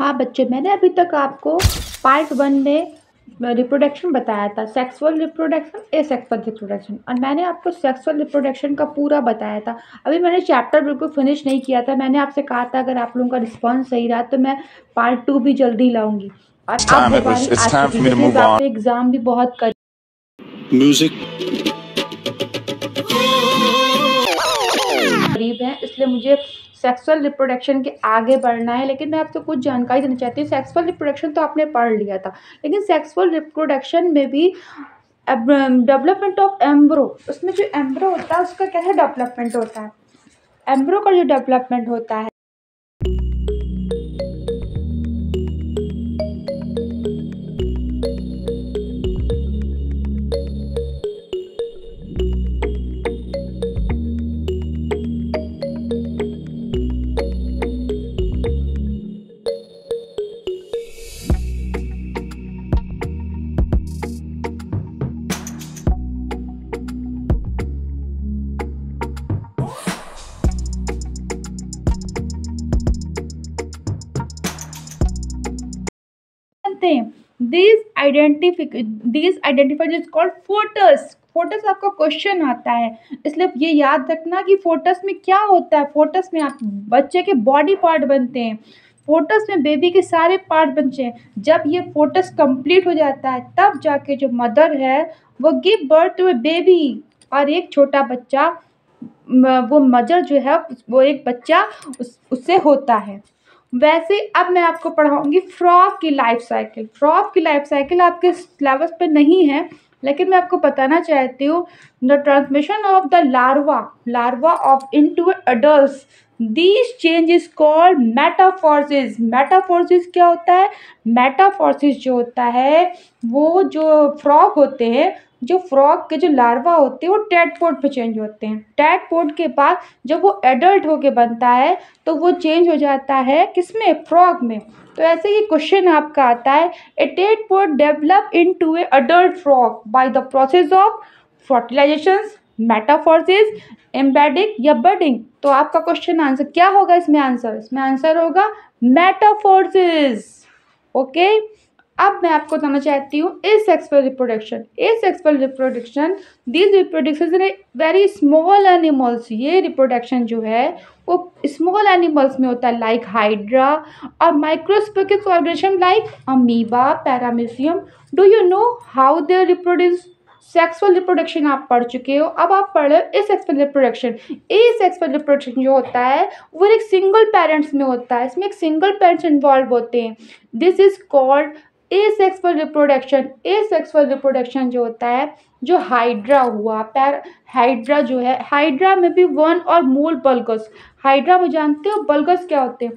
हाँ बच्चे, मैंने अभी तक आपको पार्ट 1 में रिप्रोडक्शन बताया था, सेक्सुअल रिप्रोडक्शन, एसेक्सुअल रिप्रोडक्शन, और मैंने आपको सेक्सुअल रिप्रोडक्शन का पूरा बताया था। अभी मैंने चैप्टर बिल्कुल फिनिश नहीं किया था। मैंने आपसे कहा था अगर आप लोगों का रिस्पॉन्स सही रहा तो मैं पार्ट 2 भी जल्दी लाऊंगी। और अब वो बारी आ चुकी है, क्योंकि आपके एग्जाम भी बहुत करीब है, इसलिए मुझे सेक्सुअल रिप्रोडक्शन के आगे बढ़ना है। लेकिन मैं आपसे कुछ जानकारी देना चाहती हूँ। सेक्सुअल रिप्रोडक्शन तो आपने पढ़ लिया था, लेकिन सेक्सुअल रिप्रोडक्शन में भी डेवलपमेंट ऑफ एम्ब्रो, उसमें जो एम्ब्रो होता है उसका कैसे डेवलपमेंट होता है, एम्ब्रो का जो डेवलपमेंट होता है these identifiers is called photos. Photos आपका क्वेश्चन आता है, इसलिए ये याद रखना कि फोटस में क्या होता है। फोटस में आप बच्चे के बॉडी पार्ट बनते हैं, फोटस में बेबी के सारे पार्ट बनते हैं। जब ये फोटस कंप्लीट हो जाता है तब जाके जो मदर है वो give birth to a baby, और एक छोटा बच्चा, वो मदर जो है वो एक बच्चा उससे होता है। वैसे अब मैं आपको पढ़ाऊंगी फ्रॉग की लाइफ साइकिल। फ्रॉग की लाइफ साइकिल आपके सिलेबस पे नहीं है, लेकिन मैं आपको बताना चाहती हूँ। The transmission of the larva of into adult, this change is called metamorphosis. Metamorphosis क्या होता है? मेटाफॉर्सिस जो होता है, वो जो फ्रॉग होते हैं, जो फ्रॉग के जो लार्वा होते हैं वो टैडपोड पे चेंज होते हैं। टैडपोड के बाद जब वो एडल्ट होके बनता है तो वो चेंज हो जाता है किसमें? फ्रॉग में। तो ऐसे ही क्वेश्चन आपका आता है, a tadpole develop into a adult frog by the process of fertilisation, metamorphosis, embedding या बडिंग। तो आपका क्वेश्चन आंसर क्या होगा? इसमें आंसर होगा मेटाफॉर्सिस। ओके, अब मैं आपको बताना चाहती हूँ asexual reproduction. Asexual reproduction, this reproduction in very small animals. ये रिप्रोडक्शन जो है वो स्मॉल एनिमल्स में होता है, लाइक हाइड्रा, और microscopic organism like amoeba, paramecium. Do you know how they reproduce? Sexual reproduction आप पढ़ चुके हो, अब आप पढ़ रहे हो एसेक्सुअल रिप्रोडक्शन। एसेक्सुअल रिप्रोडक्शन जो होता है वो एक सिंगल पेरेंट्स में होता है, इसमें एक सिंगल पेरेंट्स इन्वॉल्व होते हैं। This is called asexual reproduction. Asexual reproduction जो होता है, जो हाइड्रा हुआ, हाइड्रा जो है, हाइड्रा में भी वन और मोर बल्गस। हाइड्रा में जानते हो बल्गस क्या होते हैं?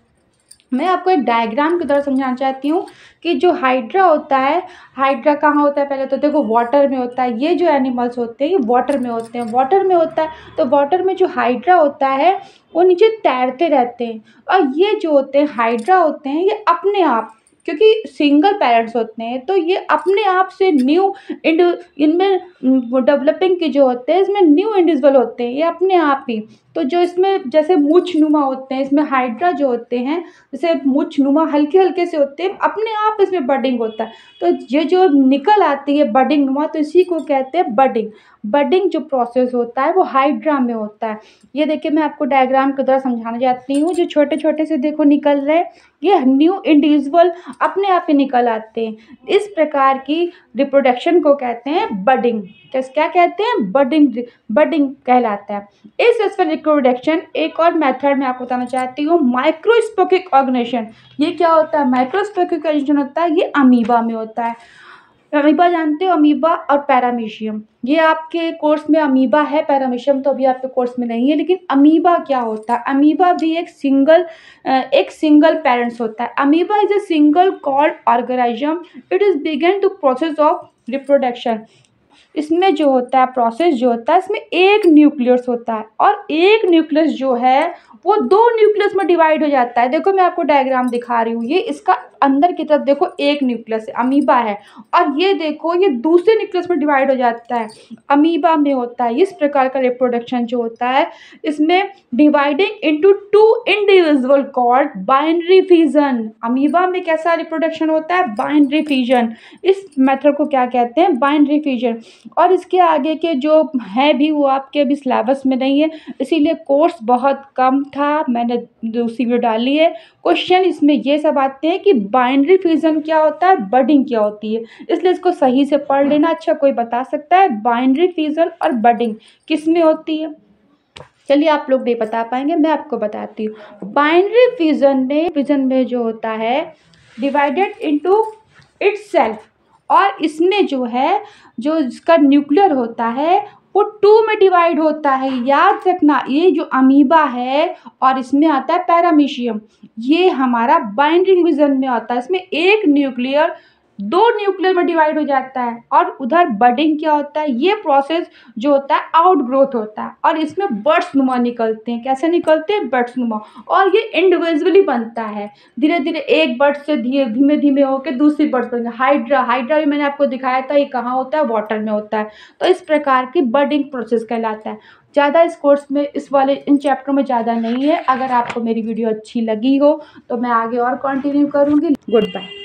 मैं आपको एक डायग्राम की तरह समझाना चाहती हूँ कि जो हाइड्रा होता है, हाइड्रा कहाँ होता है? पहले तो देखो वाटर में होता है। ये जो एनिमल्स होते हैं ये वाटर में होते हैं, वाटर में होता है। तो वाटर में जो हाइड्रा होता है वो नीचे तैरते रहते हैं, और ये जो होते हैं हाइड्रा होते हैं ये अपने आप, क्योंकि सिंगल पेरेंट्स होते हैं तो ये अपने आप से न्यू इनमें डेवलपिंग के जो होते हैं इसमें न्यू इंडिविजुअल होते हैं, ये अपने आप ही। तो जो इसमें जैसे मूछ नुमा होते हैं, इसमें हाइड्रा जो होते हैं जैसे मूछ नुमा हल्के हल्के से होते हैं, अपने आप इसमें बडिंग होता है। तो ये जो निकल आती है बडिंग नुमा, तो इसी को कहते हैं बडिंग। बडिंग जो प्रोसेस होता है वो हाइड्रा में होता है। ये देखिए मैं आपको डायग्राम के द्वारा समझाना चाहती हूँ। जो छोटे छोटे से देखो निकल रहे हैं, ये न्यू इंडिविजुअल अपने आप ही निकल आते हैं। इस प्रकार की रिप्रोडक्शन को कहते हैं बडिंग। क्या कहते हैं? बडिंग। बडिंग कहलाता है। इस सेक्सुअल रिप्रोडक्शन एक और मेथड मैं आपको बताना चाहती हूँ, माइक्रोस्कोपिक ऑर्गेनाइजेशन। ये क्या होता है? माइक्रोस्कोपिक ऑर्गेनाइजेशन होता है, ये अमीबा में होता है। अमीबा जानते हो? अमीबा और पैरामीशियम, ये आपके कोर्स में अमीबा है, पैरामीशियम तो अभी आपके कोर्स में नहीं है। लेकिन अमीबा क्या होता है? अमीबा भी एक सिंगल पेरेंट्स होता है। Amoeba is a single called organism, it is begin to process of reproduction. इसमें जो होता है प्रोसेस जो होता है इसमें एक न्यूक्लियस होता है और एक न्यूक्लियस जो है वो दो न्यूक्लियस में डिवाइड हो जाता है। देखो मैं आपको डायग्राम दिखा रही हूँ, ये इसका अंदर की तरफ देखो एक न्यूक्लियस है, अमीबा है, और ये देखो ये दूसरे न्यूक्लियस में डिवाइड हो जाता है, अमीबा में होता है। इस प्रकार का रिप्रोडक्शन जो होता है इसमें dividing into two individual called binary fission. Amoeba में कैसा रिप्रोडक्शन होता है? Binary fission. इस मेथड को क्या कहते हैं? Binary fission. और इसके आगे के जो है भी वो आपके अभी सिलेबस में नहीं है, इसीलिए कोर्स बहुत कम था, मैंने दूसरी वीडियो डाली है। क्वेश्चन इसमें ये सब आते हैं कि बाइनरी फिजन क्या होता है, बडिंग क्या होती है, इसलिए इसको सही से पढ़ लेना। अच्छा कोई बता सकता है बाइनरी फिजन और बडिंग किस में होती है? चलिए आप लोग नहीं बता पाएंगे, मैं आपको बताती हूँ। बाइनरी फिजन में जो होता है डिवाइडेड इनटू इटसेल्फ, और इसमें जो है जो इसका न्यूक्लियर होता है वो टू में डिवाइड होता है। याद रखना ये जो अमीबा है और इसमें आता है पैरामीशियम, ये हमारा बाइंडिंग फिजन में आता है। इसमें एक न्यूक्लियर दो न्यूक्लियर में डिवाइड हो जाता है। और उधर बडिंग क्या होता है? ये प्रोसेस जो होता है आउटग्रोथ होता है, और इसमें बर्ड्स नुमा निकलते हैं। कैसे निकलते हैं? बर्ड्स नुमा। और ये इंडिविजुअली बनता है, धीरे धीरे एक बर्ड से धीमे धीमे होकर दूसरी बर्ड्स बनते हैं। हाइड्रा भी मैंने आपको दिखाया था, ये कहाँ होता है? वाटर में होता है। तो इस प्रकार की बडिंग प्रोसेस कहलाता है। ज़्यादा इस कोर्स में इस वाले इन चैप्टर में ज़्यादा नहीं है। अगर आपको मेरी वीडियो अच्छी लगी हो तो मैं आगे और कंटिन्यू करूँगी। Good bye.